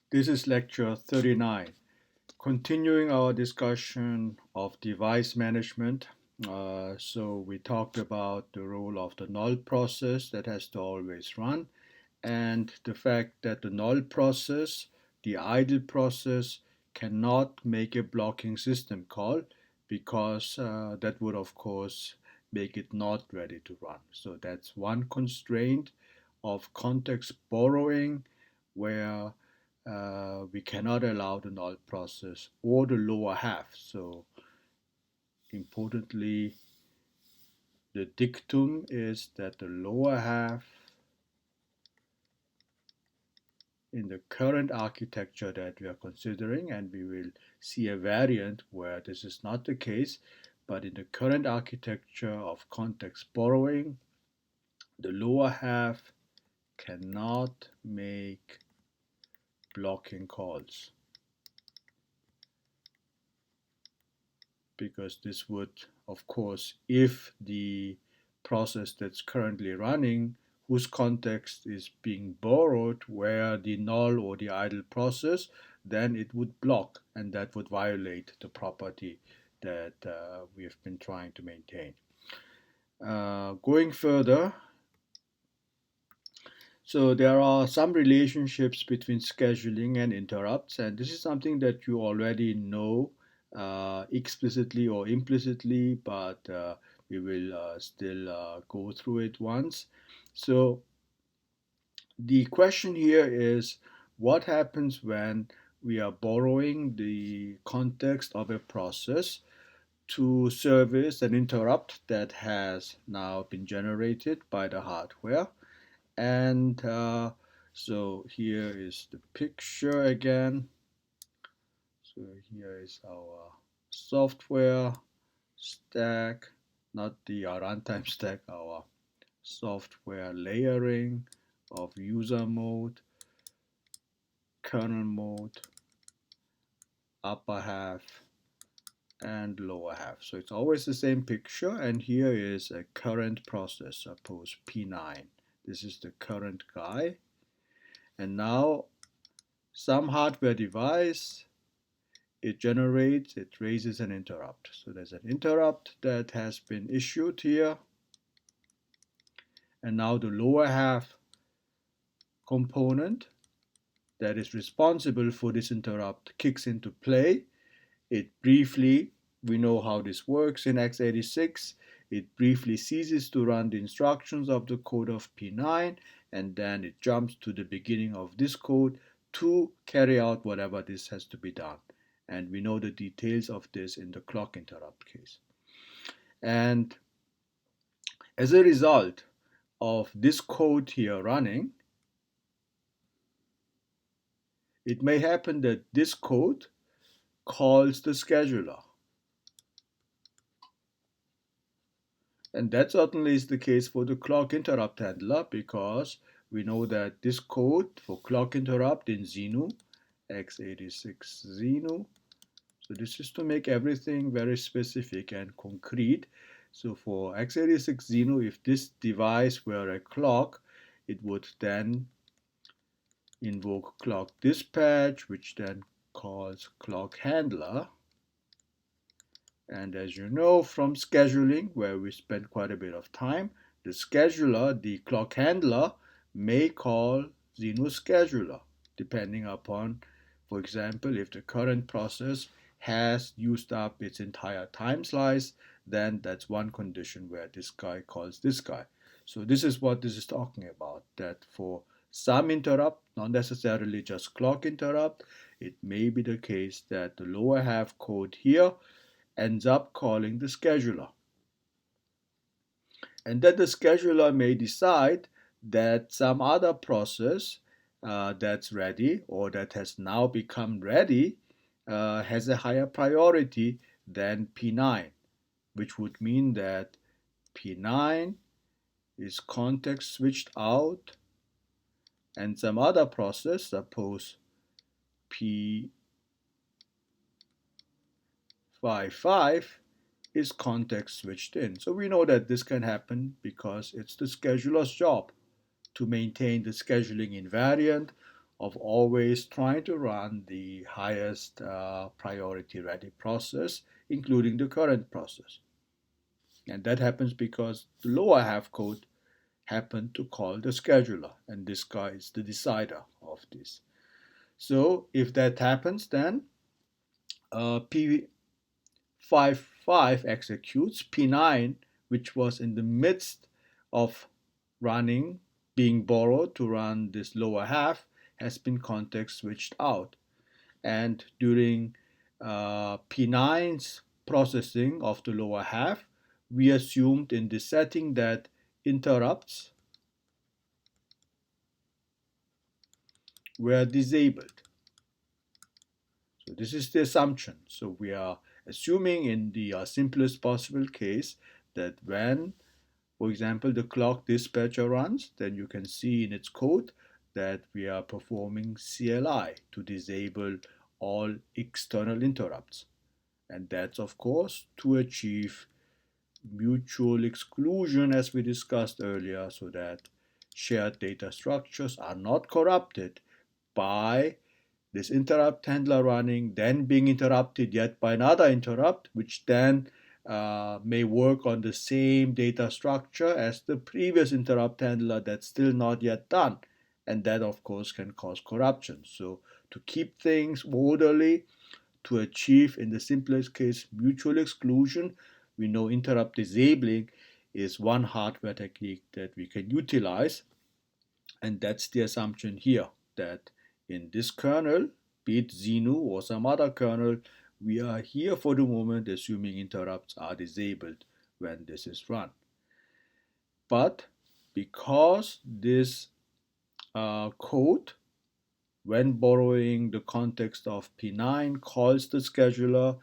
This is lecture 39, continuing our discussion of device management. So we talked about the role of the null process that has to always run, and the fact that the null process, the idle process, cannot make a blocking system call because that would of course make it not ready to run. So that's one constraint of context borrowing where we cannot allow the null process or the lower half. So importantly, the dictum is that the lower half in the current architecture that we are considering, and we will see a variant where this is not the case, but in the current architecture of context borrowing, the lower half cannot make blocking calls because this would, of course, if the process that's currently running whose context is being borrowed where the null or the idle process, then it would block and that would violate the property that we have been trying to maintain. Going further, so there are some relationships between scheduling and interrupts, and this is something that you already know explicitly or implicitly, but we will still go through it once. So the question here is what happens when we are borrowing the context of a process to service an interrupt that has now been generated by the hardware. And so here is the picture again. So here is our software stack, not the runtime stack, our software layering of user mode, kernel mode, upper half, and lower half. So it's always the same picture, and here is a current process, suppose P9. This is the current guy. And now some hardware device, it generates, it raises an interrupt. So there's an interrupt that has been issued here. And now the lower half component that is responsible for this interrupt kicks into play. It briefly, we know how this works in x86, it briefly ceases to run the instructions of the code of P9 and then it jumps to the beginning of this code to carry out whatever this has to be done. And we know the details of this in the clock interrupt case. And as a result of this code here running, it may happen that this code calls the scheduler. And that certainly is the case for the clock interrupt handler because we know that this code for clock interrupt in XENU, x86 XENU, so this is to make everything very specific and concrete. So for x86 XENU, if this device were a clock, it would then invoke clock dispatch, which then calls clock handler. And as you know from scheduling, where we spend quite a bit of time, the scheduler, the clock handler, may call XENU scheduler, depending upon, for example, if the current process has used up its entire time slice, then that's one condition where this guy calls this guy. So this is what this is talking about, that for some interrupt, not necessarily just clock interrupt, it may be the case that the lower half code here ends up calling the scheduler. And then the scheduler may decide that some other process that's ready or that has now become ready has a higher priority than P9, which would mean that P9 is context switched out and some other process, suppose P55, is context switched in. So we know that this can happen because it's the scheduler's job to maintain the scheduling invariant of always trying to run the highest priority ready process, including the current process. And that happens because the lower half code happened to call the scheduler, and this guy is the decider of this. So if that happens, then P55 executes, P9, which was in the midst of running, being borrowed to run this lower half, has been context switched out. And during P9's processing of the lower half, we assumed in this setting that interrupts were disabled. So this is the assumption. So we are assuming in the simplest possible case that when, for example, the clock dispatcher runs, then you can see in its code that we are performing CLI to disable all external interrupts. And that's, of course, to achieve mutual exclusion, as we discussed earlier, so that shared data structures are not corrupted by this interrupt handler running, then being interrupted yet by another interrupt, which then may work on the same data structure as the previous interrupt handler that's still not yet done. And that, of course, can cause corruption. So to keep things orderly, to achieve, in the simplest case, mutual exclusion, we know interrupt disabling is one hardware technique that we can utilize. And that's the assumption here, that in this kernel, be it Xenu or some other kernel, we are here for the moment assuming interrupts are disabled when this is run. But because this code, when borrowing the context of P9, calls the scheduler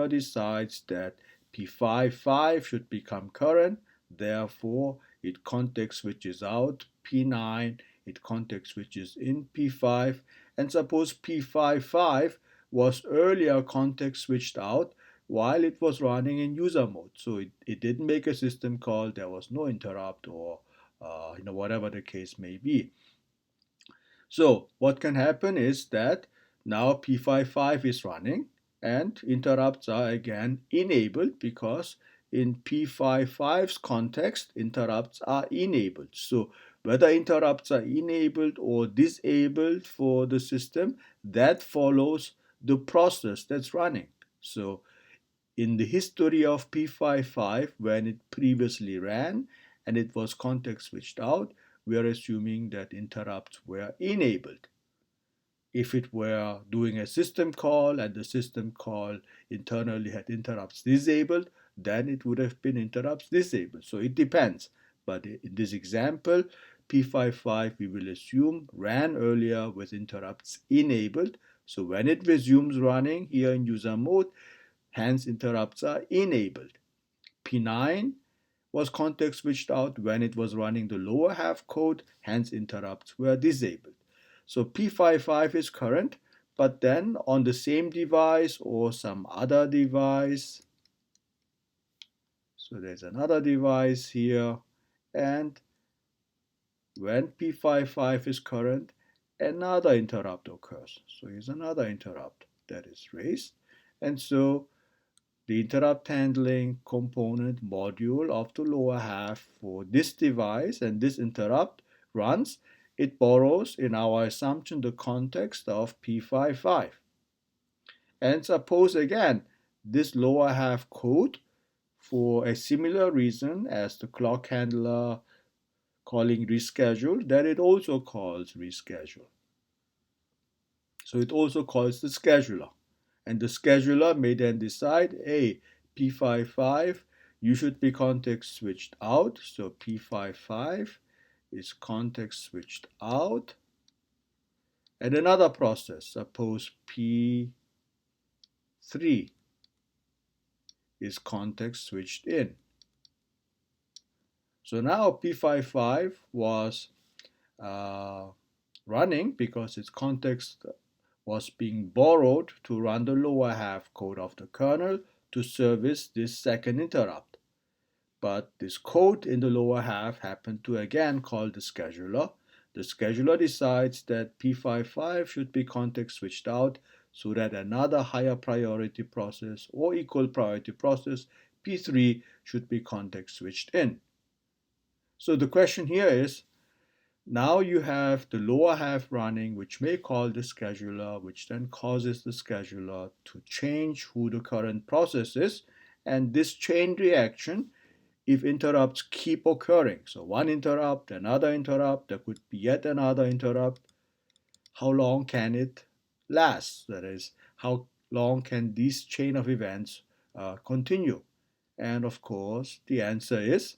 decides that P55 should become current, therefore it context switches out P9, it context switches in P5, and suppose P55 was earlier context switched out while it was running in user mode. So it didn't make a system call, there was no interrupt, or whatever the case may be. So what can happen is that now P55 is running and interrupts are again enabled, because in P55's context, interrupts are enabled. So whether interrupts are enabled or disabled for the system, that follows the process that's running. So in the history of P55, when it previously ran and it was context switched out, we are assuming that interrupts were enabled. If it were doing a system call and the system call internally had interrupts disabled, then it would have been interrupts disabled. So it depends. But in this example, P55 we will assume ran earlier with interrupts enabled. So when it resumes running here in user mode, hence interrupts are enabled. P9 was context switched out when it was running the lower half code, hence interrupts were disabled. So P55 is current, but then on the same device or some other device, so there's another device here, and when P55 is current, another interrupt occurs. So here's another interrupt that is raised, and so the interrupt handling component module of the lower half for this device and this interrupt runs, it borrows in our assumption the context of P55. And suppose again this lower half code, for a similar reason as the clock handler calling reschedule, that it also calls reschedule. So it also calls the scheduler. And the scheduler may then decide, hey, P55, you should be context switched out. So P55 is context switched out. And another process, suppose P3 is context switched in. So now P55 was running because its context was being borrowed to run the lower half code of the kernel to service this second interrupt. But this code in the lower half happened to again call the scheduler, the scheduler decides that P55 should be context switched out so that another higher priority process or equal priority process, P3, should be context switched in. So the question here is, now you have the lower half running, which may call the scheduler, which then causes the scheduler to change who the current process is. And this chain reaction, if interrupts keep occurring, so one interrupt, another interrupt, there could be yet another interrupt, how long can it last? That is, how long can this chain of events continue? And of course, the answer is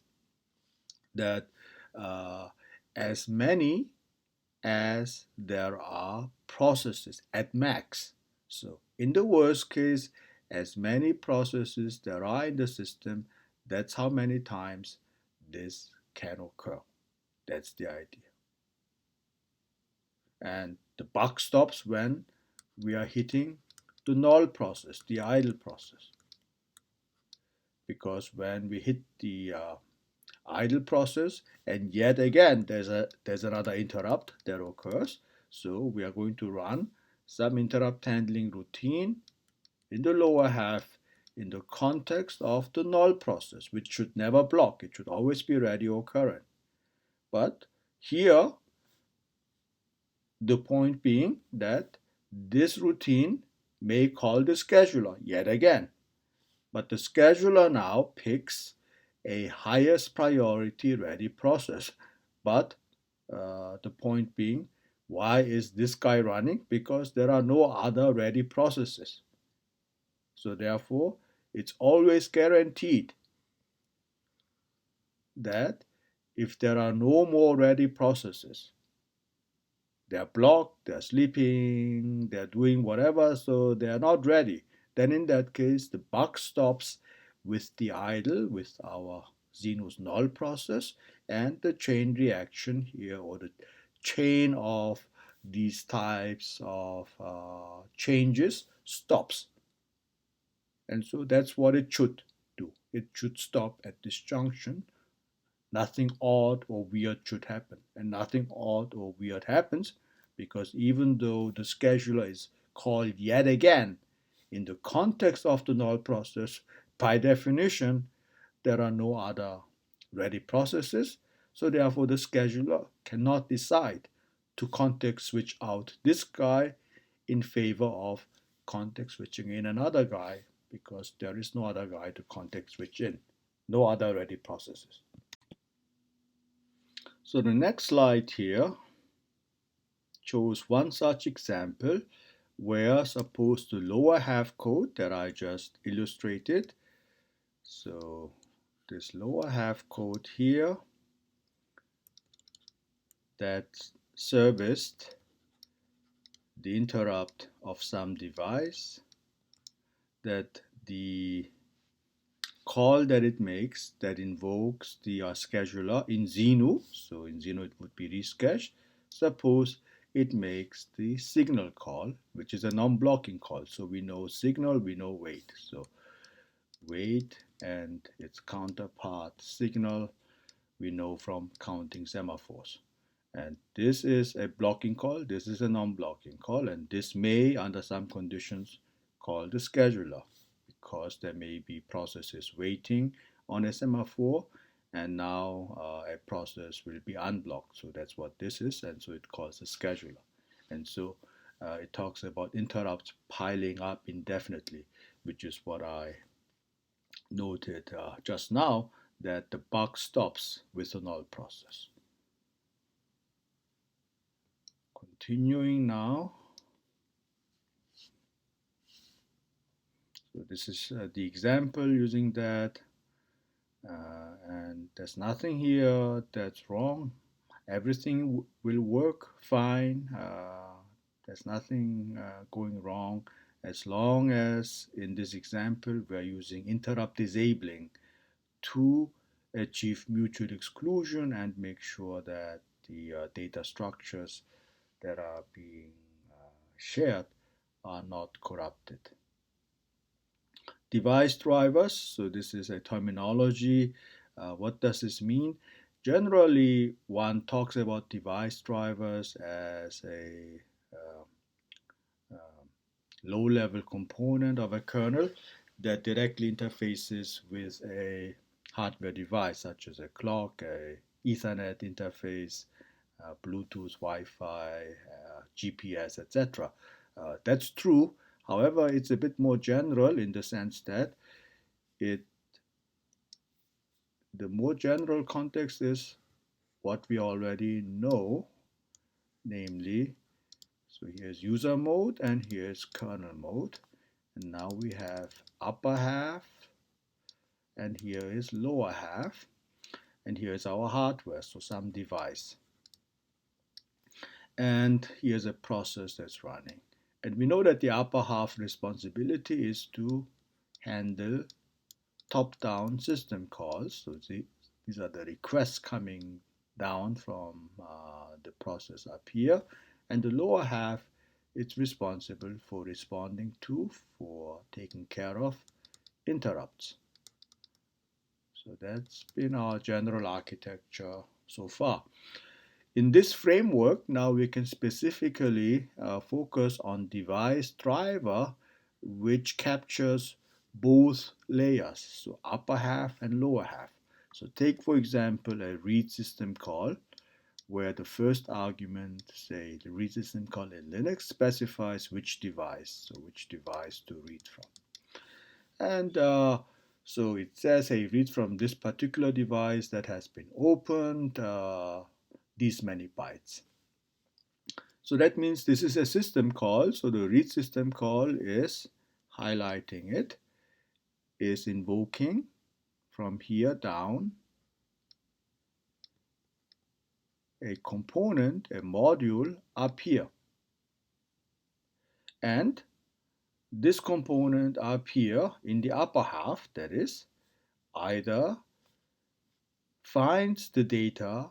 that uh, as many as there are processes at max. So in the worst case, as many processes there are in the system, that's how many times this can occur. That's the idea. And the buck stops when we are hitting the null process, the idle process. Because when we hit the idle process, and yet again there's another interrupt that occurs, so we are going to run some interrupt handling routine in the lower half in the context of the null process, which should never block. It should always be ready or current. But here, the point being that this routine may call the scheduler yet again. But the scheduler now picks a highest priority ready process. But the point being, why is this guy running? Because there are no other ready processes. So therefore, it's always guaranteed that if there are no more ready processes, they're blocked, they're sleeping, they're doing whatever, so they're not ready. Then in that case, the buck stops with the idle, with our Zenus null process, and the chain reaction here, or the chain of these types of changes stops. And so that's what it should do. It should stop at this junction. Nothing odd or weird should happen. And nothing odd or weird happens because even though the scheduler is called yet again in the context of the null process, by definition, there are no other ready processes. So therefore, the scheduler cannot decide to context switch out this guy in favor of context switching in another guy because there is no other guy to context switch in, no other ready processes. So the next slide here shows one such example where suppose the lower half code that I just illustrated, so this lower half code here that serviced the interrupt of some device, that the call that it makes that invokes the scheduler in Xenu, so in Xenu it would be rescheduled. Suppose it makes the signal call, which is a non-blocking call. So we know signal, we know wait. So wait and its counterpart signal we know from counting semaphores. And this is a blocking call, this is a non-blocking call, and this may, under some conditions, call the scheduler because there may be processes waiting on a semaphore and now a process will be unblocked. So that's what this is, and so it calls the scheduler. And so it talks about interrupts piling up indefinitely, which is what I noted just now, that the buck stops with the null process. Continuing now. So this is the example using that, and there's nothing here that's wrong. Everything will work fine. There's nothing going wrong as long as in this example we're using interrupt disabling to achieve mutual exclusion and make sure that the data structures that are being shared are not corrupted. Device drivers, so this is a terminology. What does this mean? Generally, one talks about device drivers as a low-level component of a kernel that directly interfaces with a hardware device such as a clock, a Ethernet interface, Bluetooth, Wi-Fi, GPS, etc. That's true. However, it's a bit more general in the sense that it the more general context is what we already know, namely, so here's user mode and here's kernel mode. And now we have upper half and here is lower half. And here is our hardware, so some device. And here's a process that's running. And we know that the upper half responsibility is to handle top-down system calls. So these are the requests coming down from the process up here. And the lower half, it's responsible for responding to, for taking care of interrupts. So that's been our general architecture so far. In this framework, now we can specifically focus on device driver, which captures both layers, so upper half and lower half. So take, for example, a read system call, where the first argument, say the read system call in Linux, specifies which device, so which device to read from. And so it says, hey, read from this particular device that has been opened, these many bytes. So that means this is a system call. So the read system call is highlighting it, is invoking from here down a component, a module up here. And this component up here in the upper half, that is, either finds the data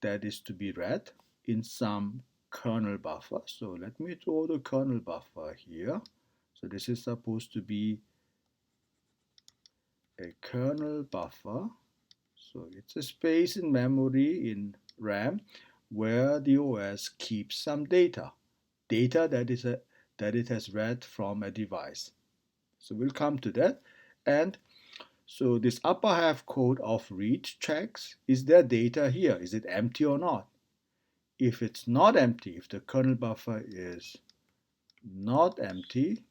that is to be read in some kernel buffer. So let me draw the kernel buffer here. So this is supposed to be a kernel buffer. So it's a space in memory in RAM where the OS keeps some data that it has read from a device. So we'll come to that. And so this upper half code of read checks, is there data here? Is it empty or not? If it's not empty, if the kernel buffer is not empty,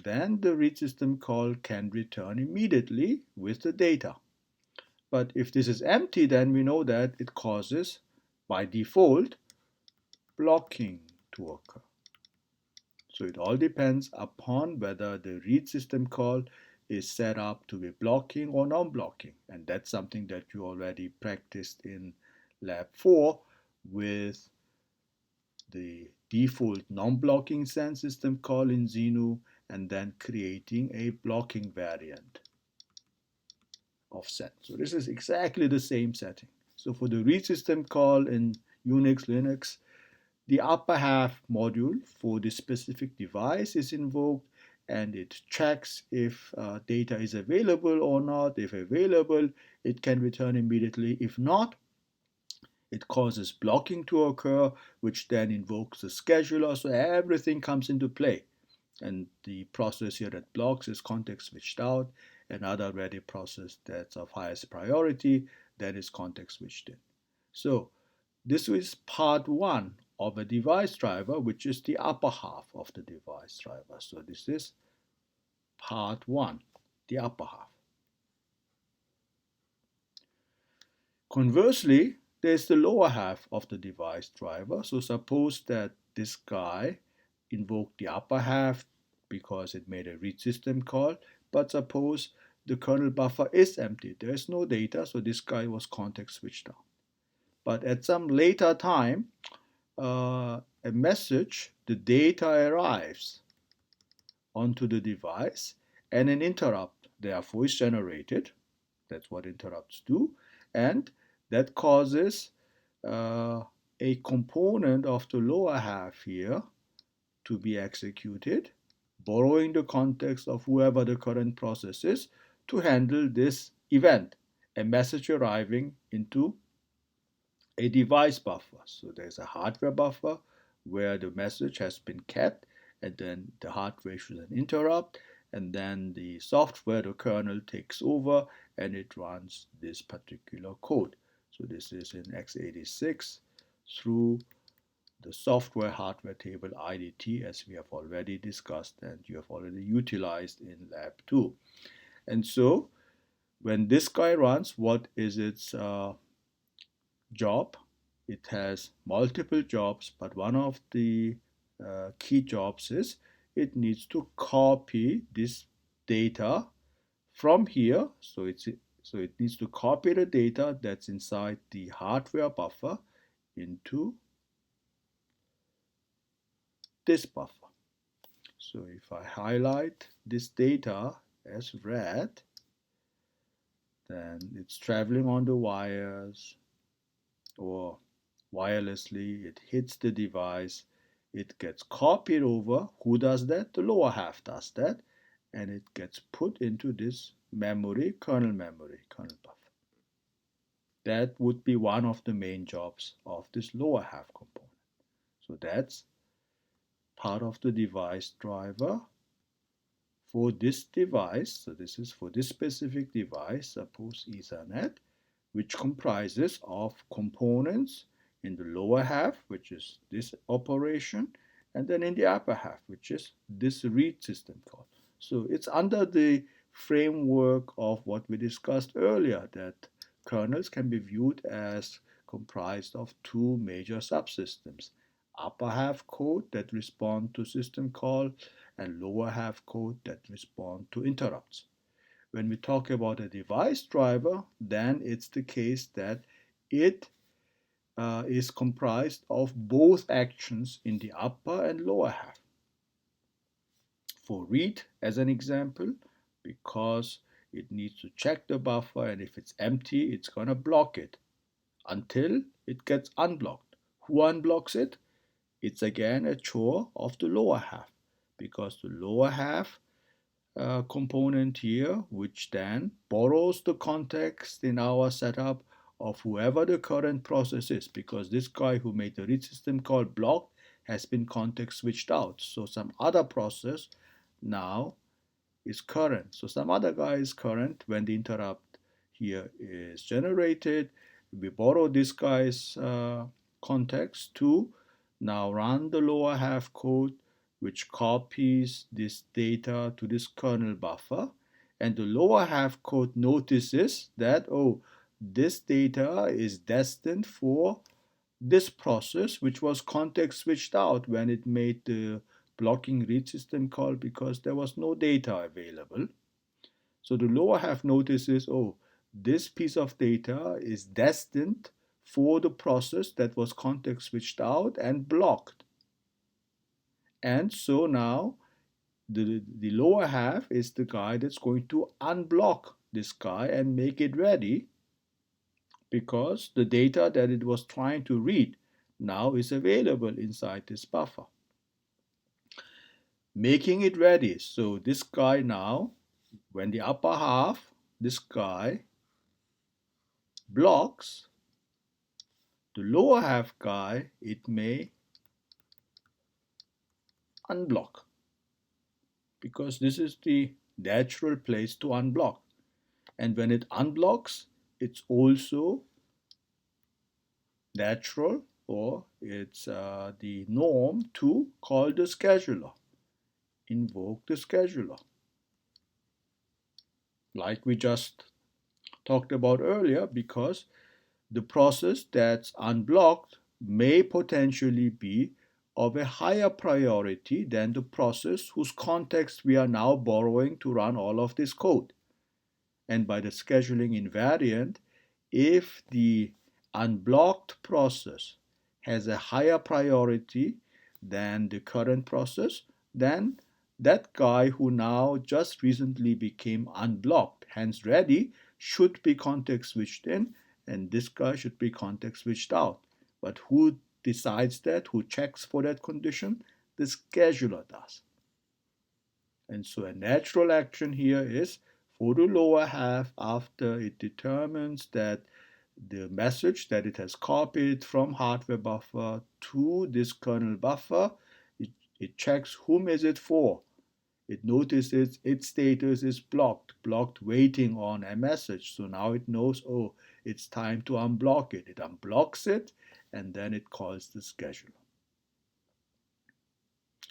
then the read system call can return immediately with the data. But if this is empty, then we know that it causes, by default, blocking to occur. So it all depends upon whether the read system call is set up to be blocking or non-blocking. And that's something that you already practiced in Lab 4 with the default non-blocking send system call in Xenu and then creating a blocking variant of send. So this is exactly the same setting. So for the read system call in Unix, Linux, the upper half module for the specific device is invoked and it checks if data is available or not. If available, it can return immediately. If not, it causes blocking to occur, which then invokes the scheduler. So everything comes into play. And the process here that blocks is context switched out. Another ready process that's of highest priority, that is context switched in. So this is part one of a device driver, which is the upper half of the device driver. So this is part one, the upper half. Conversely, there's the lower half of the device driver. So suppose that this guy invoked the upper half because it made a read system call, but suppose the kernel buffer is empty. There's no data, so this guy was context switched out. But at some later time, a message, the data arrives onto the device and an interrupt therefore is generated. That's what interrupts do. And that causes a component of the lower half here to be executed, borrowing the context of whoever the current process is to handle this event. a message arriving into a device buffer. So there's a hardware buffer where the message has been kept, and then the hardware issues an interrupt, and then the software, the kernel, takes over and it runs this particular code. So this is in x86 through the software hardware table IDT, as we have already discussed and you have already utilized in lab 2. And so when this guy runs, what is its job? It has multiple jobs, but one of the key jobs is it needs to copy this data from here. So it needs to copy the data that's inside the hardware buffer into this buffer. So if I highlight this data as red, then it's traveling on the wires or wirelessly, it hits the device, it gets copied over. Who does that? The lower half does that, and it gets put into this memory, kernel buffer. That would be one of the main jobs of this lower half component. So that's part of the device driver for this device. So this is for this specific device, suppose Ethernet, which comprises of components in the lower half, which is this operation, and then in the upper half, which is this read system call. So it's under the framework of what we discussed earlier, that kernels can be viewed as comprised of two major subsystems: upper half code that respond to system call and lower half code that respond to interrupts. When we talk about a device driver, then it's the case that it is comprised of both actions in the upper and lower half. For read, as an example, because it needs to check the buffer, and if it's empty, it's going to block it until it gets unblocked. Who unblocks it? It's again a chore of the lower half, because the lower half component here, which then borrows the context in our setup of whoever the current process is, because this guy who made the read system call blocked has been context switched out. So some other process now is current. So some other guy is current when the interrupt here is generated. We borrow this guy's context to now run the lower half code, which copies this data to this kernel buffer, and the lower half code notices that, oh, this data is destined for this process, which was context switched out when it made the blocking read system call because there was no data available. So the lower half notices, oh, this piece of data is destined for the process that was context switched out and blocked. And so now the lower half is the guy that's going to unblock this guy and make it ready, because the data that it was trying to read now is available inside this buffer. Making it ready. So this guy now, when the upper half, this guy blocks, the lower half guy, it may unblock, because this is the natural place to unblock. And when it unblocks, it's also natural, or it's the norm to call the scheduler, invoke the scheduler, like we just talked about earlier, because the process that's unblocked may potentially be of a higher priority than the process whose context we are now borrowing to run all of this code. And by the scheduling invariant, if the unblocked process has a higher priority than the current process, then that guy who now just recently became unblocked, hence ready, should be context switched in, and this guy should be context switched out. But who decides that? Who checks for that condition? The scheduler does. And so a natural action here is for the lower half, after it determines that the message that it has copied from hardware buffer to this kernel buffer, it checks whom is it for. It notices its status is blocked waiting on a message. So now it knows, oh, it's time to unblock it. It unblocks it, and then it calls the scheduler.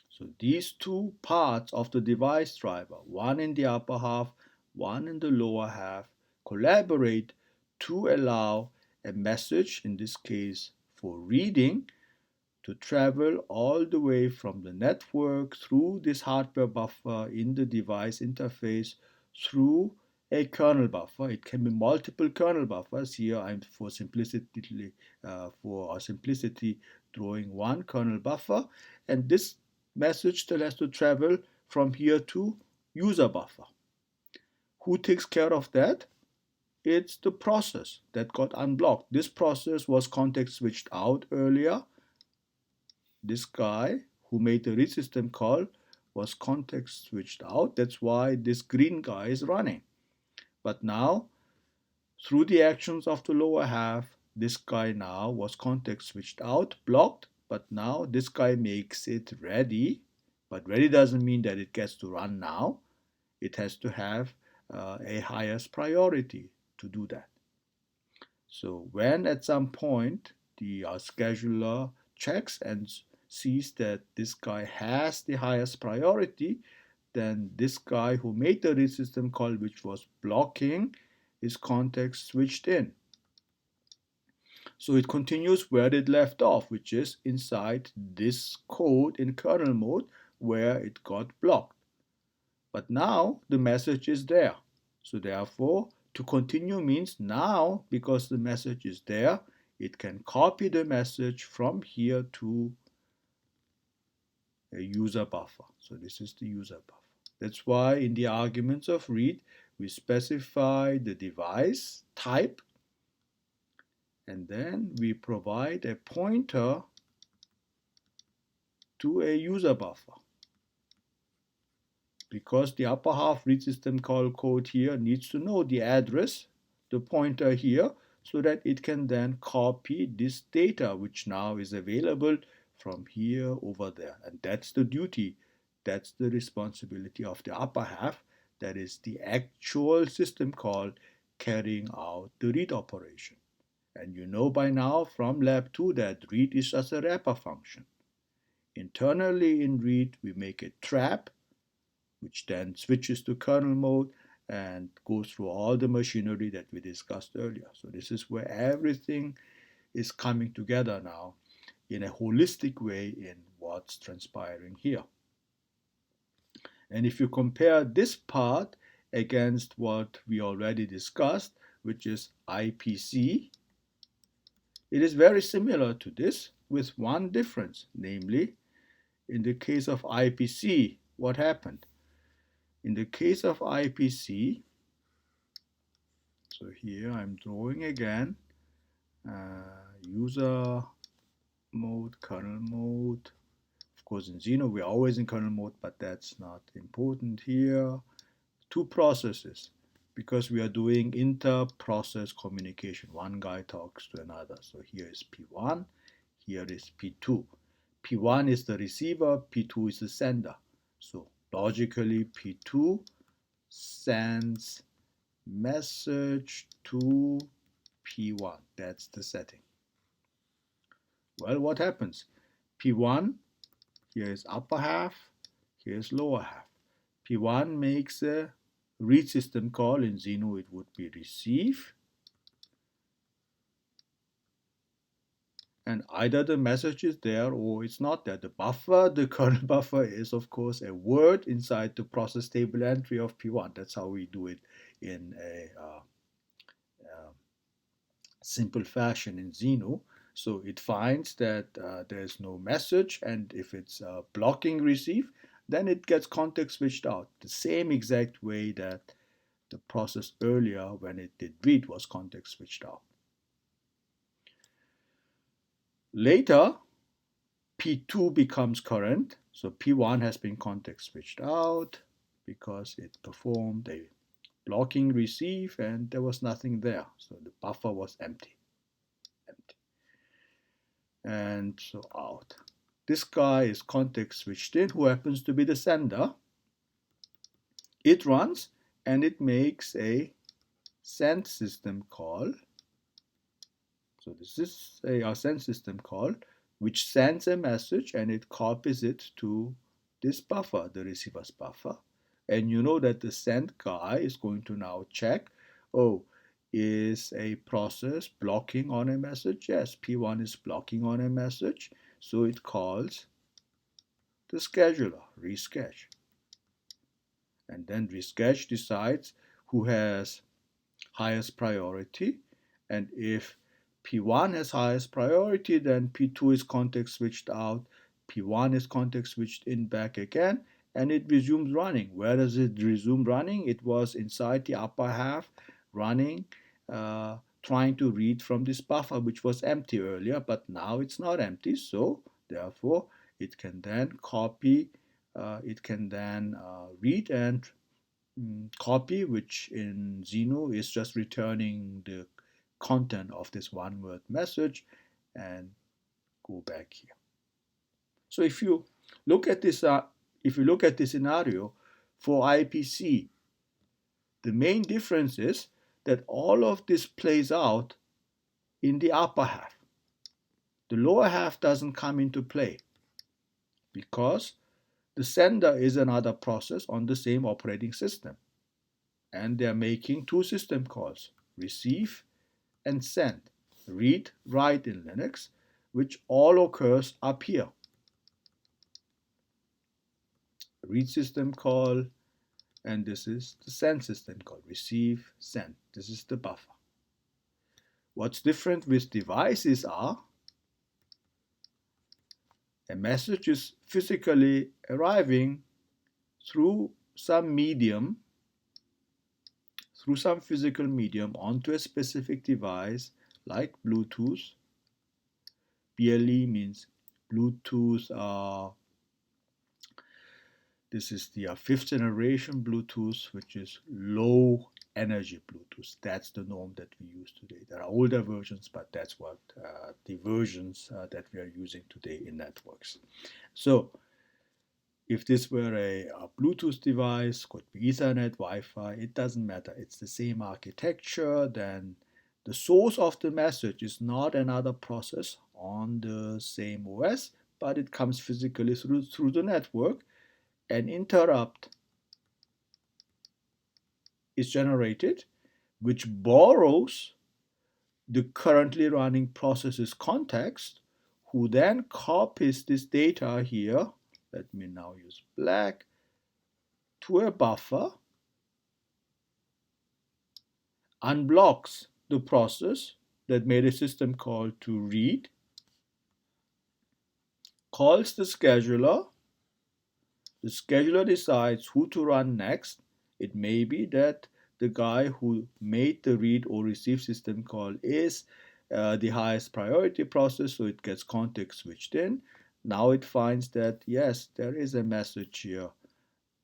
So these two parts of the device driver, one in the upper half, one in the lower half, collaborate to allow a message, in this case for reading, to travel all the way from the network through this hardware buffer in the device interface through a kernel buffer. It can be multiple kernel buffers. Here I'm for simplicity drawing one kernel buffer, and this message still has to travel from here to user buffer. Who takes care of that? It's the process that got unblocked. This process was context switched out earlier. This guy who made the read system call was context switched out. That's why this green guy is running. But now, through the actions of the lower half, this guy now was context switched out, blocked, but now this guy makes it ready. But ready doesn't mean that it gets to run now. It has to have a highest priority to do that. So when at some point the scheduler checks and sees that this guy has the highest priority, then this guy who made the read system call, which was blocking, is context switched in. So it continues where it left off, which is inside this code in kernel mode where it got blocked. But now the message is there. So therefore, to continue means now, because the message is there, it can copy the message from here to a user buffer. So this is the user buffer. That's why in the arguments of read, we specify the device type, and then we provide a pointer to a user buffer. Because the upper half read system call code here needs to know the address, the pointer here, so that it can then copy this data, which now is available from here over there. And that's the duty, that's the responsibility of the upper half, that is the actual system call carrying out the read operation. And you know by now from lab 2 that read is just a wrapper function. Internally in read we make a trap, which then switches to kernel mode and goes through all the machinery that we discussed earlier. So this is where everything is coming together now in a holistic way in what's transpiring here. And if you compare this part against what we already discussed, which is IPC, it is very similar to this with one difference, namely, in the case of IPC, what happened? In the case of IPC, so here I'm drawing again, user mode, kernel mode. Of course, in Xeno, we're always in kernel mode, but that's not important here. Two processes, because we are doing inter-process communication. One guy talks to another. So here is P1, here is P2. P1 is the receiver, P2 is the sender. So logically, P2 sends message to P1. That's the setting. Well, what happens? P1, here is upper half, here is lower half. P1 makes a read system call. In Xeno it would be receive. And either the message is there or it's not there. The buffer, the kernel buffer, is of course a word inside the process table entry of P1. That's how we do it in a simple fashion in Xeno. So it finds that there's no message, and if it's blocking receive, then it gets context switched out. The same exact way that the process earlier, when it did read, was context switched out. Later, P2 becomes current, so P1 has been context switched out because it performed a blocking receive, and there was nothing there. So the buffer was empty. And so out. This guy is context switched in, who happens to be the sender. It runs and it makes a send system call. So this is a send system call which sends a message and it copies it to this buffer, the receiver's buffer. And you know that the send guy is going to now check, oh, is a process blocking on a message? Yes, P1 is blocking on a message. So it calls the scheduler, reschedule. And then reschedule decides who has highest priority. And if P1 has highest priority, then P2 is context switched out, P1 is context switched in back again, and it resumes running. Where does it resume running? It was inside the upper half running, trying to read from this buffer, which was empty earlier, but now it's not empty. So therefore, it can then copy, it can then read and copy, which in Xeno is just returning the content of this one word message, and go back here. So if you look at this, scenario for IPC, the main difference is that all of this plays out in the upper half. The lower half doesn't come into play because the sender is another process on the same operating system, and they're making two system calls, receive and send, read, write in Linux, which all occurs up here. Read system call, and this is the send system call, receive, send. This is the buffer. What's different with devices are a message is physically arriving through some medium, through some physical medium onto a specific device like Bluetooth. BLE means Bluetooth, this is the fifth generation Bluetooth, which is low energy Bluetooth. That's the norm that we use today. There are older versions, but that's what the versions that we are using today in networks. So if this were a Bluetooth device, could be Ethernet, Wi-Fi, it doesn't matter. It's the same architecture. Then the source of the message is not another process on the same OS, but it comes physically through the network. An interrupt is generated, which borrows the currently running process's context, who then copies this data here, let me now use black, to a buffer, unblocks the process that made a system call to read, calls the scheduler decides who to run next. It may be that the guy who made the read or receive system call is the highest priority process, so it gets context switched in. Now it finds that, yes, there is a message here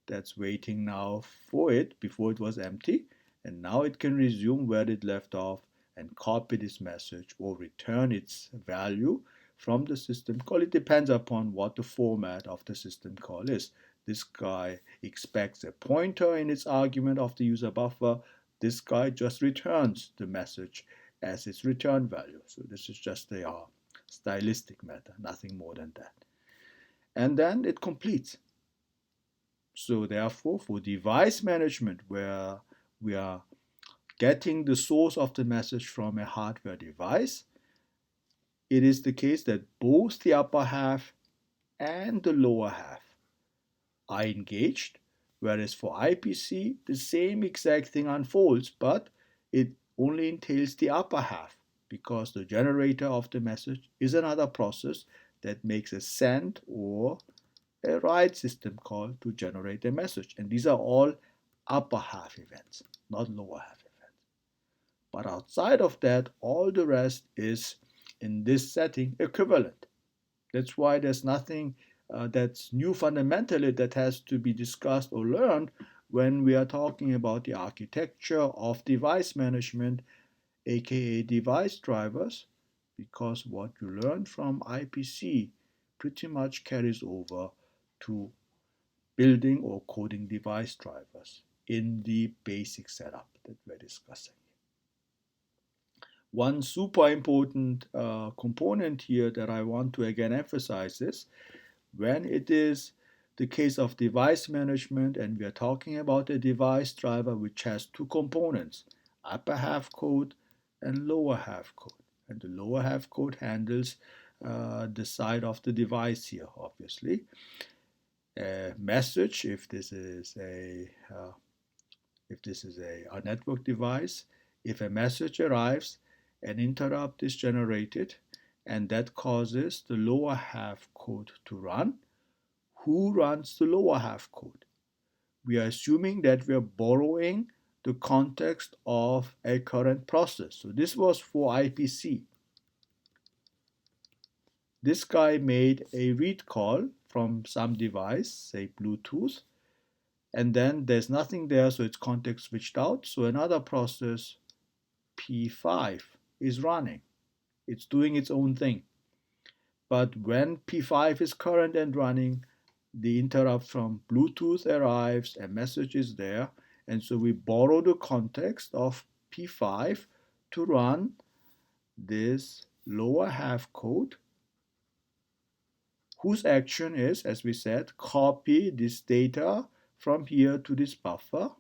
that's waiting now for it before it was empty, and now it can resume where it left off and copy this message or return its value from the system call. It depends upon what the format of the system call is. This guy expects a pointer in its argument of the user buffer. This guy just returns the message as its return value. So this is just a stylistic matter, nothing more than that. And then it completes. So therefore, for device management, where we are getting the source of the message from a hardware device, it is the case that both the upper half and the lower half are engaged, whereas for IPC, the same exact thing unfolds, but it only entails the upper half, because the generator of the message is another process that makes a send or a write system call to generate a message. And these are all upper half events, not lower half events. But outside of that, all the rest is, in this setting, equivalent. That's why there's nothing that's new fundamentally that has to be discussed or learned. when we are talking about the architecture of device management, aka device drivers, because what you learn from IPC pretty much carries over to building or coding device drivers in the basic setup that we're discussing. One super important component here that I want to again emphasize is when it is the case of device management and we are talking about a device driver which has two components, upper half code and lower half code. And the lower half code handles the side of the device here, obviously. A message, if this is a network device, if a message arrives, an interrupt is generated, and that causes the lower half code to run. Who runs the lower half code? We are assuming that we are borrowing the context of a current process. So this was for IPC. This guy made a read call from some device, say Bluetooth, and then there's nothing there, so it's context switched out. So another process, P5, is running. It's doing its own thing. But when P5 is current and running, the interrupt from Bluetooth arrives, a message is there, and so we borrow the context of P5 to run this lower half code, whose action is, as we said, copy this data from here to this buffer,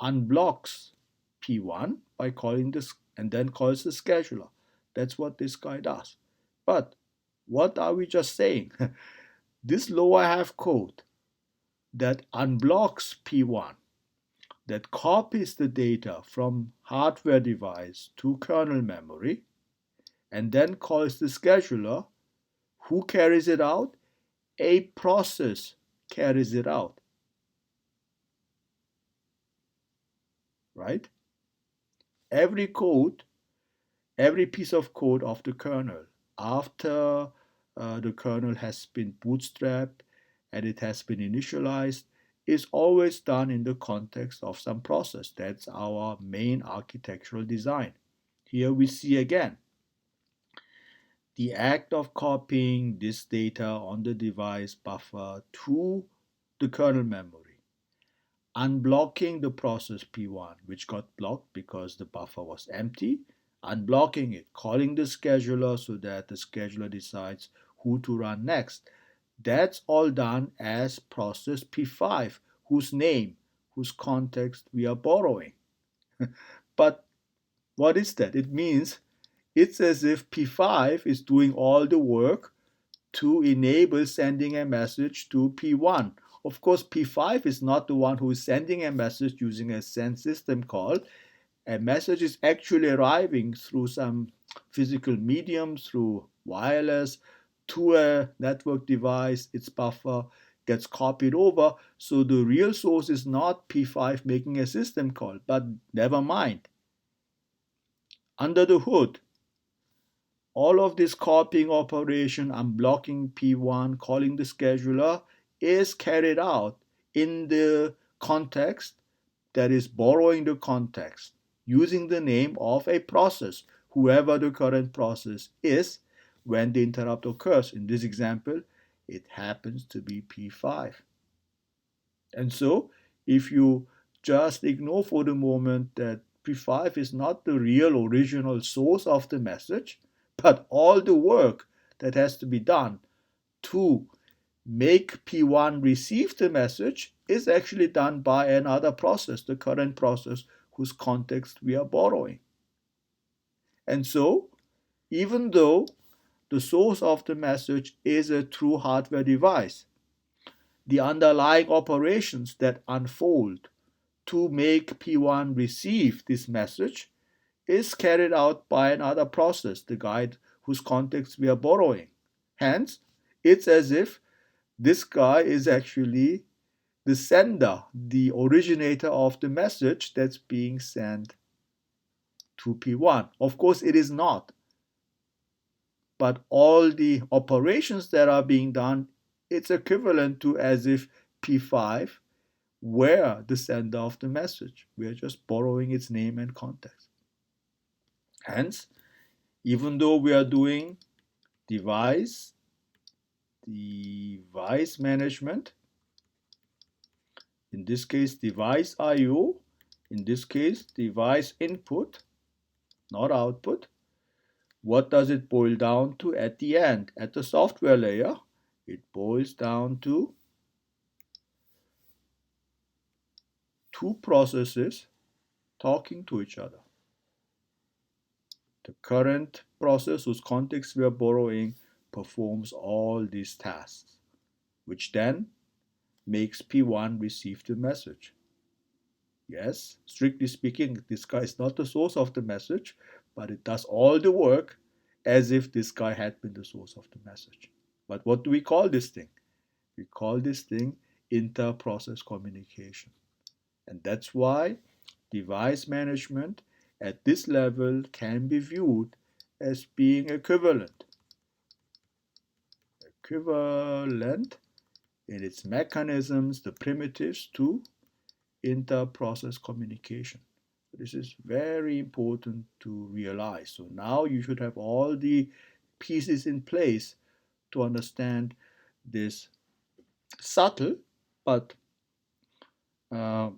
unblocks P1 by calling this, and then calls the scheduler. That's what this guy does. But what are we just saying? This lower half code that unblocks P1, that copies the data from hardware device to kernel memory, and then calls the scheduler, who carries it out? A process carries it out. Right? Every code, every piece of code of the kernel, after the kernel has been bootstrapped and it has been initialized, is always done in the context of some process. That's our main architectural design. Here we see again the act of copying this data on the device buffer to the kernel memory, unblocking the process P1, which got blocked because the buffer was empty, unblocking it, calling the scheduler so that the scheduler decides who to run next. That's all done as process P5, whose name, whose context we are borrowing. But what is that? It means it's as if P5 is doing all the work to enable sending a message to P1. Of course, P5 is not the one who is sending a message using a send system call. A message is actually arriving through some physical medium, through wireless, to a network device. Its buffer gets copied over. So the real source is not P5 making a system call, but never mind. Under the hood, all of this copying operation, unblocking P1, calling the scheduler, is carried out in the context that is borrowing the context, using the name of a process, whoever the current process is when the interrupt occurs. In this example, it happens to be P5. And so, if you just ignore for the moment that P5 is not the real original source of the message, but all the work that has to be done to make P1 receive the message is actually done by another process, the current process whose context we are borrowing. And so, even though the source of the message is a true hardware device, the underlying operations that unfold to make P1 receive this message is carried out by another process, the guide whose context we are borrowing. Hence, it's as if this guy is actually the sender, the originator of the message that's being sent to P1. Of course, it is not. But all the operations that are being done, it's equivalent to as if P5 we're the sender of the message. We are just borrowing its name and context. Hence, even though we are doing device management, in this case device IO, in this case device input, not output, what does it boil down to at the end, at the software layer? It boils down to two processes talking to each other. The current process whose context we are borrowing performs all these tasks, which then makes P1 receive the message. Yes, strictly speaking, this guy is not the source of the message, but it does all the work as if this guy had been the source of the message. But what do we call this thing? We call this thing inter-process communication. And that's why device management at this level can be viewed as being equivalent. Equivalent in its mechanisms, the primitives to inter-process communication. This is very important to realize. So now you should have all the pieces in place to understand this subtle, but uh,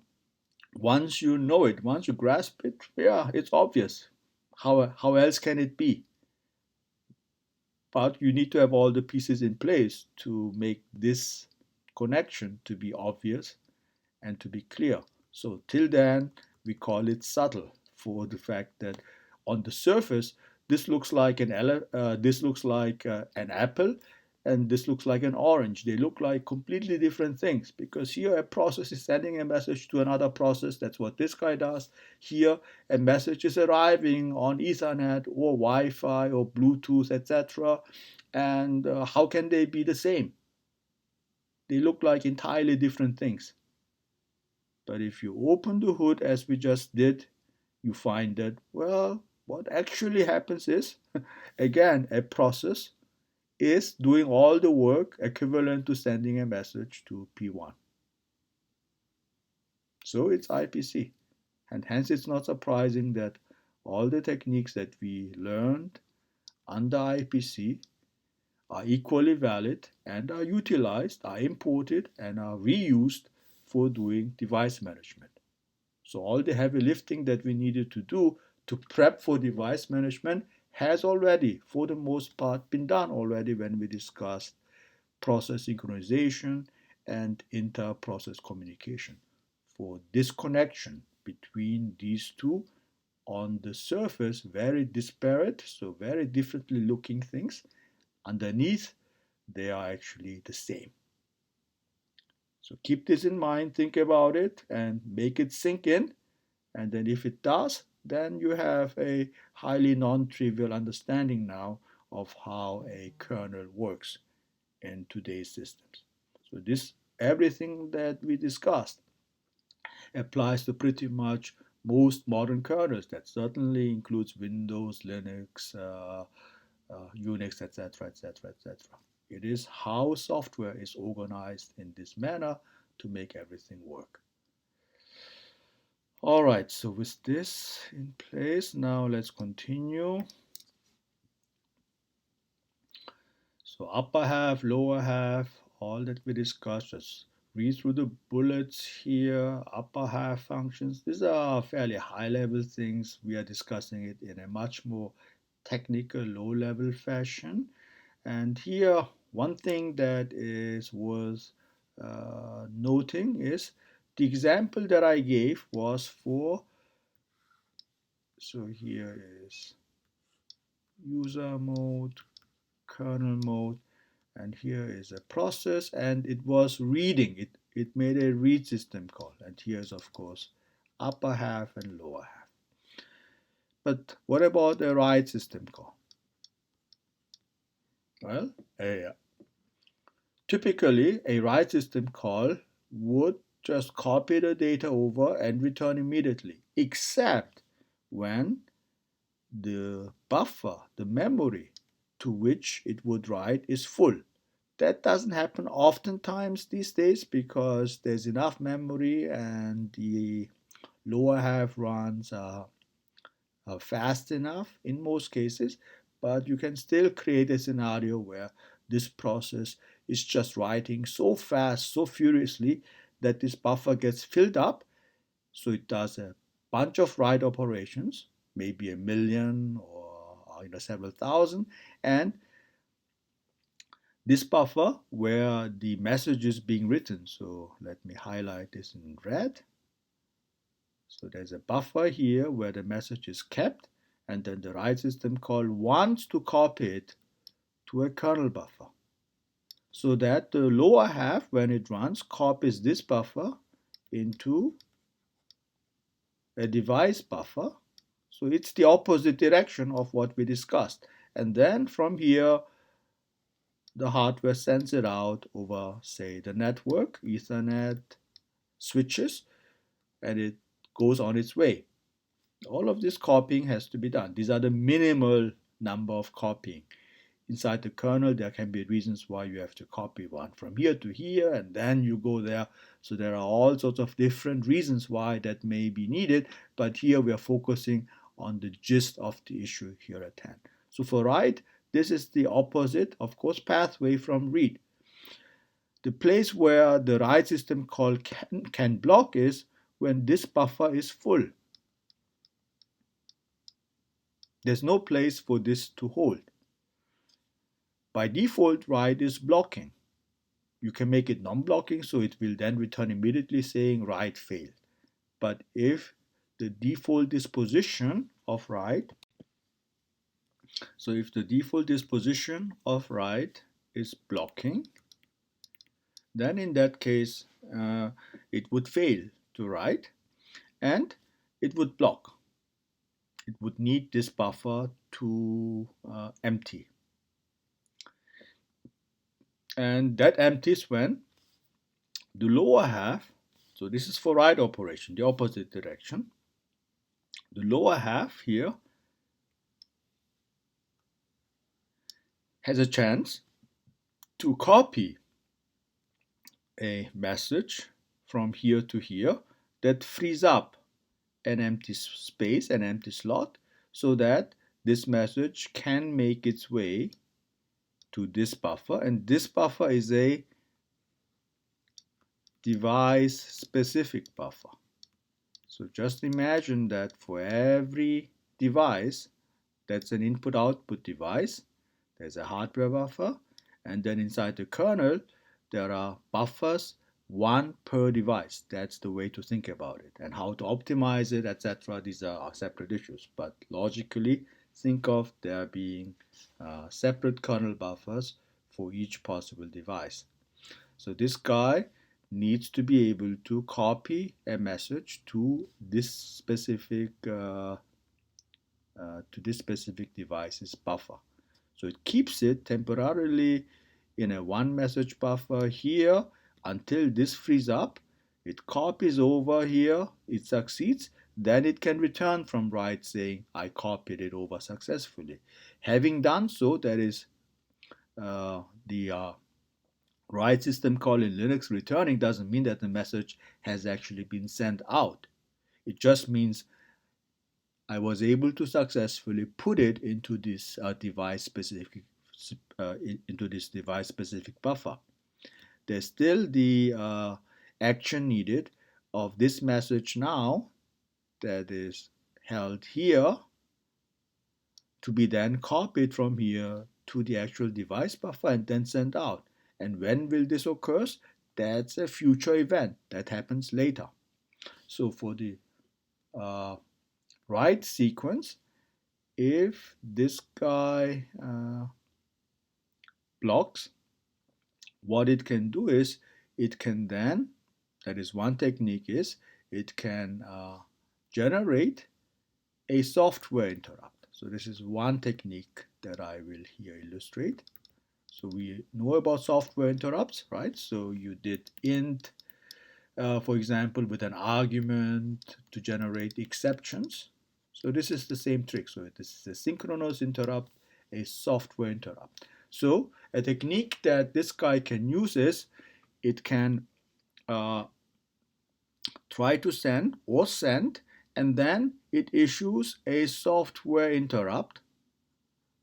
once you know it, once you grasp it, yeah, it's obvious. How else can it be? But you need to have all the pieces in place to make this connection to be obvious and to be clear. So till then, we call it subtle for the fact that on the surface, this looks like an apple, and this looks like an orange. They look like completely different things because here a process is sending a message to another process. That's what this guy does. Here, a message is arriving on Ethernet or Wi-Fi or Bluetooth, etc. And how can they be the same? They look like entirely different things. But if you open the hood as we just did, you find that, well, what actually happens is, again, a process is doing all the work equivalent to sending a message to P1. So it's IPC. And hence it's not surprising that all the techniques that we learned under IPC are equally valid and are utilized, are imported, and are reused for doing device management. So all the heavy lifting that we needed to do to prep for device management has already, for the most part, been done already when we discussed process synchronization and inter-process communication. For this connection between these two, on the surface, very disparate, so very differently looking things, underneath, they are actually the same. So keep this in mind, think about it, and make it sink in. And then if it does, then you have a highly non-trivial understanding now of how a kernel works in today's systems. So this everything that we discussed applies to pretty much most modern kernels. That certainly includes Windows, Linux, Unix, etc., etc., etc. It is how software is organized in this manner to make everything work. All right, so with this in place, now let's continue. So upper half, lower half, all that we discussed, just read through the bullets here, upper half functions. These are fairly high level things. We are discussing it in a much more technical, low level fashion. And here, one thing that is worth noting is the example that I gave was for, so here is user mode, kernel mode, and here is a process, and it was reading. It made a read system call, and here's of course upper half and lower half. But what about a write system call? Well, typically a write system call would just copy the data over and return immediately, except when the buffer, the memory to which it would write is full. That doesn't happen oftentimes these days because there's enough memory and the lower half runs fast enough in most cases, but you can still create a scenario where this process is just writing so fast, so furiously that this buffer gets filled up. So it does a bunch of write operations, maybe a million or several thousand, and this buffer where the message is being written. So let me highlight this in red. So there's a buffer here where the message is kept, and then the write system call wants to copy it to a kernel buffer. So that the lower half, when it runs, copies this buffer into a device buffer. So it's the opposite direction of what we discussed. And then from here, the hardware sends it out over, say, the network, Ethernet switches, and it goes on its way. All of this copying has to be done. These are the minimal number of copying. Inside the kernel, there can be reasons why you have to copy one from here to here, and then you go there. So there are all sorts of different reasons why that may be needed, but here we are focusing on the gist of the issue here at hand. So for write, this is the opposite, of course, pathway from read. The place where the write system call can block is when this buffer is full. There's no place for this to hold. By default, write is blocking. You can make it non-blocking, so it will then return immediately saying write failed. But if the default disposition of write, so if the default disposition of write is blocking, then in that case it would fail to write and it would block. It would need this buffer to empty. And that empties when the lower half, so this is for write operation, the opposite direction. The lower half here has a chance to copy a message from here to here that frees up an empty space, an empty slot, so that this message can make its way to this buffer, and this buffer is a device specific buffer. So just imagine that for every device that's an input output device, there's a hardware buffer, and then inside the kernel there are buffers, one per device. That's the way to think about it, and how to optimize it, etc. These are separate issues, but logically think of there being separate kernel buffers for each possible device. So this guy needs to be able to copy a message to this specific device's buffer. So it keeps it temporarily in a one message buffer here until this frees up. It copies over here, it succeeds, then it can return from write saying I copied it over successfully. Having done so, that is the write system call in Linux returning doesn't mean that the message has actually been sent out. It just means I was able to successfully put it into this device specific buffer. There's still the action needed of this message now that is held here to be then copied from here to the actual device buffer and then sent out. And when will this occur? That's a future event that happens later. So for the write sequence, if this guy blocks, what it can do is it can then, that is one technique, is it can generate a software interrupt. So this is one technique that I will here illustrate. So we know about software interrupts, right? So you did int, for example, with an argument to generate exceptions. So this is the same trick. So this is a synchronous interrupt, a software interrupt. So A technique that this guy can use is it can uh, try to send, and then it issues a software interrupt,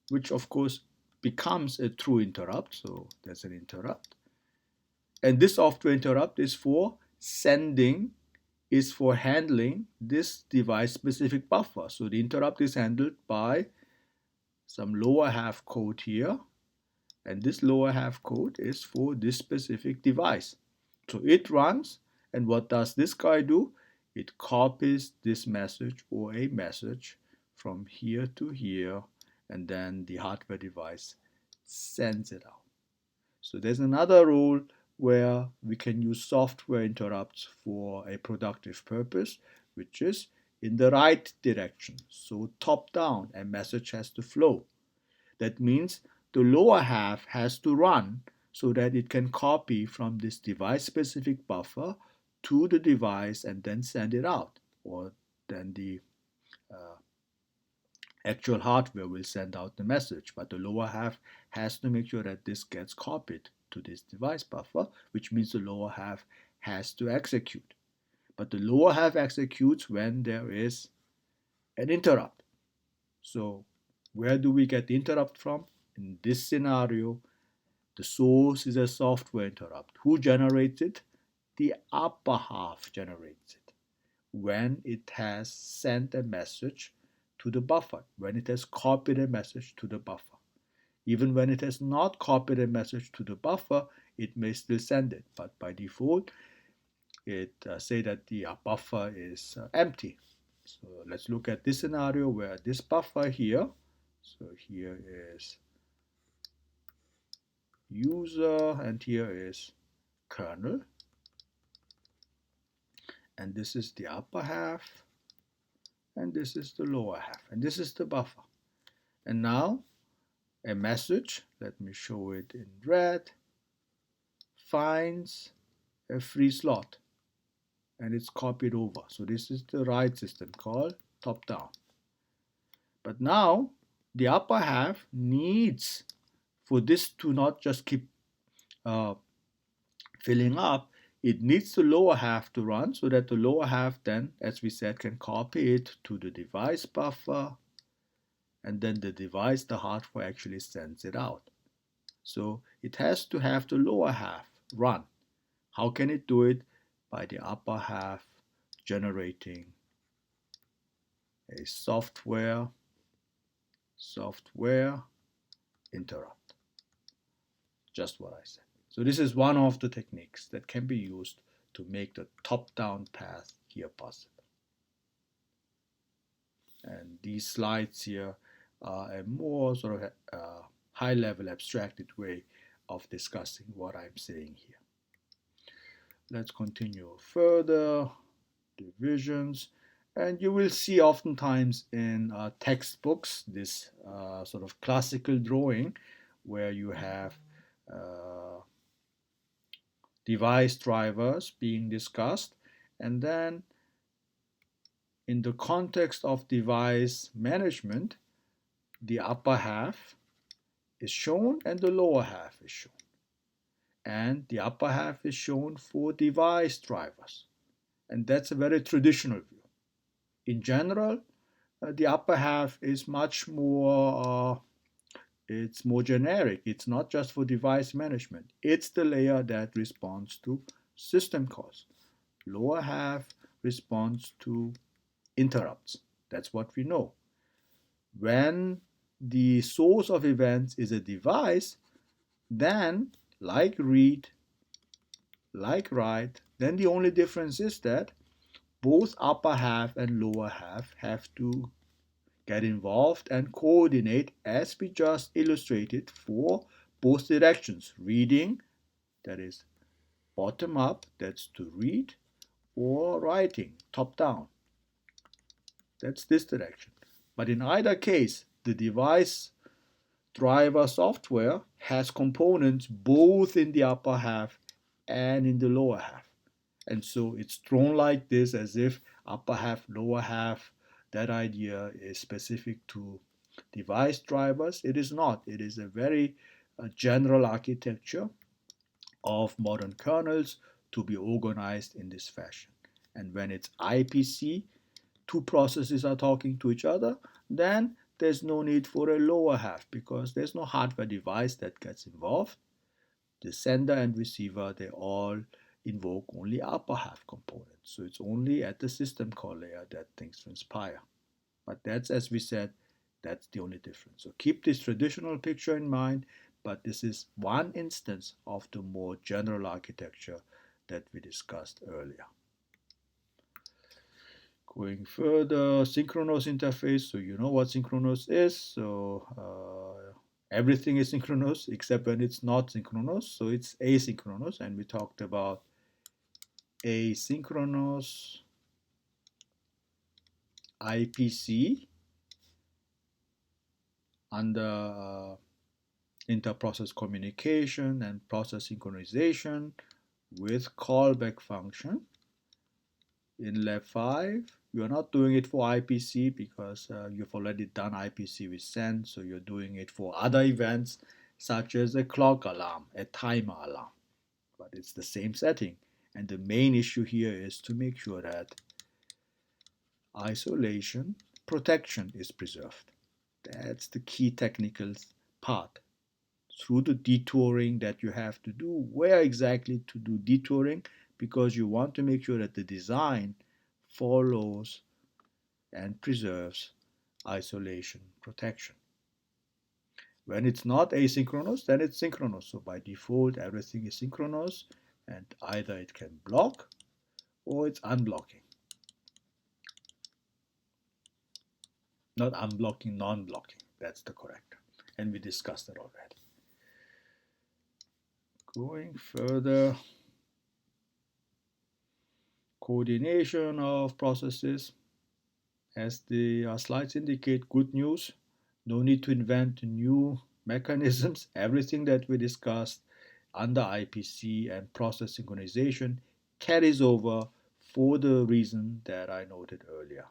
which of course becomes a true interrupt. So there's an interrupt. And this software interrupt is for sending, is for handling this device specific buffer. So the interrupt is handled by some lower half code here. And this lower half code is for this specific device. So it runs, and what does this guy do? It copies this message or a message from here to here, and then the hardware device sends it out. So there's another rule where we can use software interrupts for a productive purpose, which is in the right direction. So top down, a message has to flow. That means the lower half has to run so that it can copy from this device specific buffer to the device and then send it out, or then the uh, actual hardware will send out the message, but the lower half has to make sure that this gets copied to this device buffer, which means the lower half has to execute. But the lower half executes when there is an interrupt. So where do we get the interrupt from? In this scenario, the source is a software interrupt. Who generates it? The upper half generates it when it has sent a message to the buffer, when it has copied a message to the buffer. Even when it has not copied a message to the buffer, it may still send it, but by default, it say that the buffer is empty. So let's look at this scenario where this buffer here, so here is user and here is kernel, and this is the upper half and this is the lower half, and this is the buffer. And now a message, let me show it in red, finds a free slot and it's copied over. So this is the right system called top down. But now the upper half needs for this to not just keep filling up, it needs the lower half to run so that the lower half then, as we said, can copy it to the device buffer, and then the device, the hardware, actually sends it out. So it has to have the lower half run. How can it do it? By the upper half generating a software interrupt. Just what I said. So this is one of the techniques that can be used to make the top-down path here possible. And these slides here are a more sort of high-level abstracted way of discussing what I'm saying here. Let's continue further. Divisions. And you will see oftentimes in textbooks this sort of classical drawing where you have device drivers being discussed, and then in the context of device management, the upper half is shown and the lower half is shown. And the upper half is shown for device drivers. And that's a very traditional view. In general, the upper half is much more it's more generic. It's not just for device management. It's the layer that responds to system calls. Lower half responds to interrupts. That's what we know. When the source of events is a device, then like read, like write, then the only difference is that both upper half and lower half have to get involved and coordinate as we just illustrated for both directions. Reading, that is bottom up, that's to read, or writing, top down. That's this direction. But in either case, the device driver software has components both in the upper half and in the lower half. And so it's drawn like this, as if upper half, lower half, that idea is specific to device drivers. It is not. It is a very a general architecture of modern kernels to be organized in this fashion. And when it's IPC, two processes are talking to each other, then there's no need for a lower half because there's no hardware device that gets involved. The sender and receiver, they all invoke only upper half components. So it's only at the system call layer that things transpire. But that's, as we said, that's the only difference. So keep this traditional picture in mind, but this is one instance of the more general architecture that we discussed earlier. Going further, synchronous interface. So you know what synchronous is. So everything is synchronous except when it's not synchronous. So it's asynchronous, and we talked about asynchronous IPC under interprocess communication and process synchronization with callback function. In Lab 5, you are not doing it for IPC because you've already done IPC with send, so you're doing it for other events such as a clock alarm, a timer alarm. But it's the same setting. And the main issue here is to make sure that isolation protection is preserved. That's the key technical part. Through the detouring that you have to do, where exactly to do detouring, because you want to make sure that the design follows and preserves isolation protection. When it's not asynchronous, then it's synchronous. So by default, everything is synchronous, and either it can block or it's unblocking. Not unblocking, non-blocking. That's the correct. And we discussed that already. Going further, coordination of processes. As the slides indicate, good news. No need to invent new mechanisms. Everything that we discussed under IPC and process synchronization carries over for the reason that I noted earlier.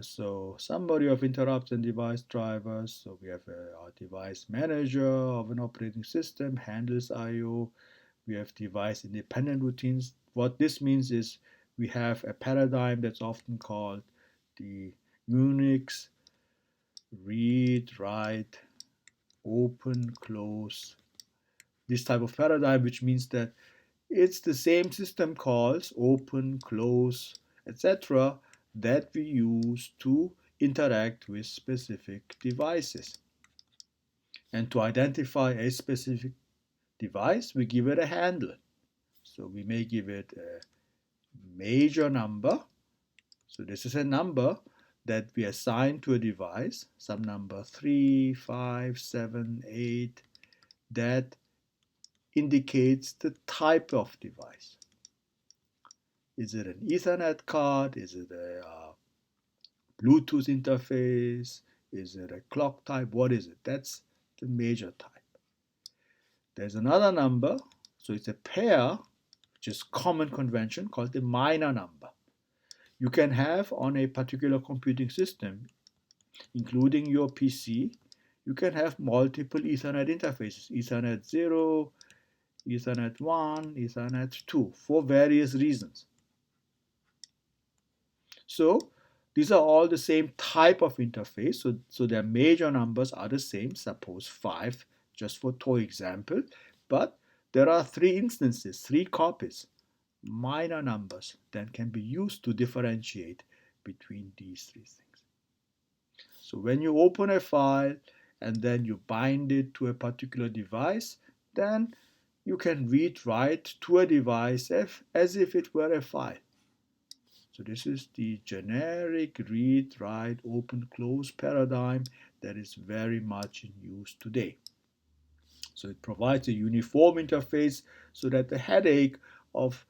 So summary of interrupts and device drivers. So we have our device manager of an operating system, handles I/O. We have device independent routines. What this means is we have a paradigm that's often called the Unix read, write, open, close. This type of paradigm, which means that it's the same system calls, open, close, etc., that we use to interact with specific devices. And to identify a specific device, we give it a handle. So we may give it a major number. So this is a number that we assign to a device, some number 3, 5, 7, 8, that indicates the type of device. Is it an Ethernet card? Is it a Bluetooth interface? Is it a clock type? What is it? That's the major type. There's another number, so it's a pair, which is common convention, called the minor number. You can have on a particular computing system, including your PC, you can have multiple Ethernet interfaces, Ethernet 0, Ethernet 1, Ethernet 2, for various reasons. So these are all the same type of interface, so their major numbers are the same, suppose 5, just for toy example, but there are 3 instances, 3 copies, minor numbers that can be used to differentiate between these 3 things. So when you open a file and then you bind it to a particular device, then you can read write to a device as if it were a file. So this is the generic read write open close paradigm that is very much in use today. So it provides a uniform interface so that the headache of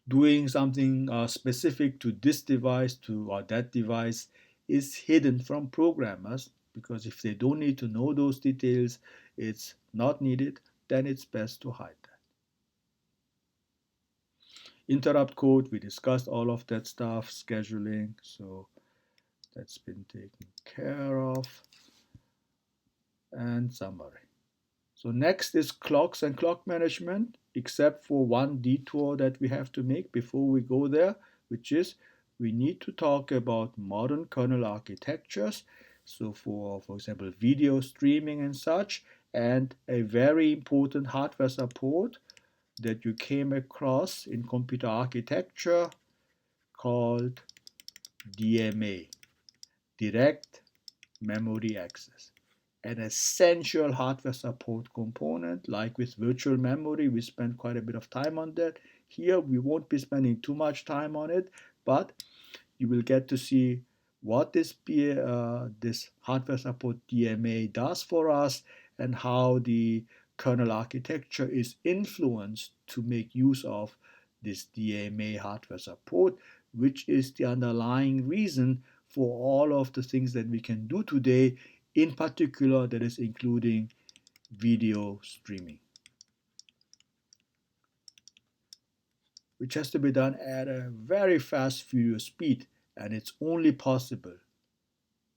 doing something specific to this device or that device is hidden from programmers, because if they don't need to know those details, it's not needed, then it's best to hide that. Interrupt code, we discussed all of that stuff, scheduling, so that's been taken care of. And summary. So next is clocks and clock management, except for one detour that we have to make before we go there, which is we need to talk about modern kernel architectures. So for example, video streaming and such, and a very important hardware support that you came across in computer architecture called DMA, Direct Memory Access. An essential hardware support component. Like with virtual memory, we spend quite a bit of time on that. Here, we won't be spending too much time on it, but you will get to see what this hardware support DMA does for us and how the kernel architecture is influenced to make use of this DMA hardware support, which is the underlying reason for all of the things that we can do today, in particular, that is including video streaming, which has to be done at a very fast video speed, and it's only possible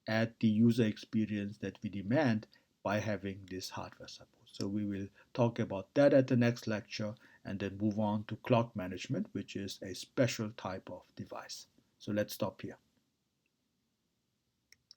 at the user experience that we demand by having this hardware support. So we will talk about that at the next lecture and then move on to clock management, which is a special type of device. So let's stop here.